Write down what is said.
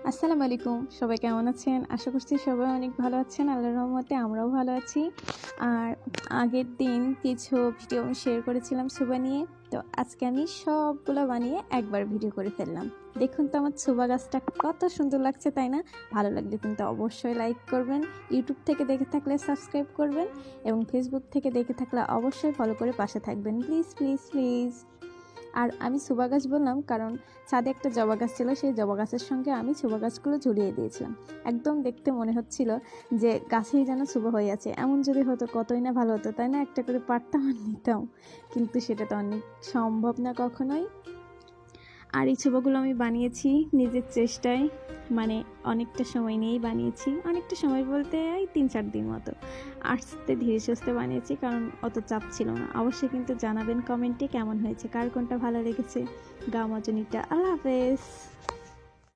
আসসালামু আলাইকুম, সবাই কেমন আছেন? আশা করছি সবাই অনেক ভালো আছেন। আল্লাহর রহমতে আমরাও ভালো আছি। আর আগের দিন কিছু ভিডিও আমি শেয়ার করেছিলাম সুবা নিয়ে। তো আজকে আমি সবগুলো বানিয়ে একবার ভিডিও করে ফেললাম। দেখুন তো আমার সুবা গাছটা কত সুন্দর লাগছে, তাই না? ভালো লাগলে কিন্তু অবশ্যই লাইক করবেন, ইউটিউব থেকে দেখে থাকলে সাবস্ক্রাইব করবেন এবং ফেসবুক থেকে দেখে থাকলে অবশ্যই ফলো করে পাশে থাকবেন। Please please please. আর আমি সুবা গাছ বললাম কারণ ছাদে একটা জবা গাছ ছিল, সেই জবা গাছের সঙ্গে আমি সুবা গাছগুলো ঝুলিয়ে দিয়েছিলাম। একদম দেখতে মনে হচ্ছিল যে গাছেই যেন সুবা হয়ে আছে। এমন যদি হতো কতই না ভালো হতো, তাই না? একটা করে পারতাম আর নিতাম, কিন্তু সেটা তো অনেক সম্ভব না কখনোই। আর এই সুবাগুলো আমি বানিয়েছি নিজের চেষ্টায়, মানে অনেকটা সময় নিয়েই বানিয়েছি। অনেকটা সময় বলতে এই 3-4 দিন মতো আস্তে ধীরে সুস্থে বানিয়েছি, কারণ অত চাপ ছিল না। অবশ্যই কিন্তু জানাবেন কমেন্টে কেমন হয়েছে, কার কোনটা ভালো লেগেছে। গামাজনিটা। আল্লাহ হাফেজ।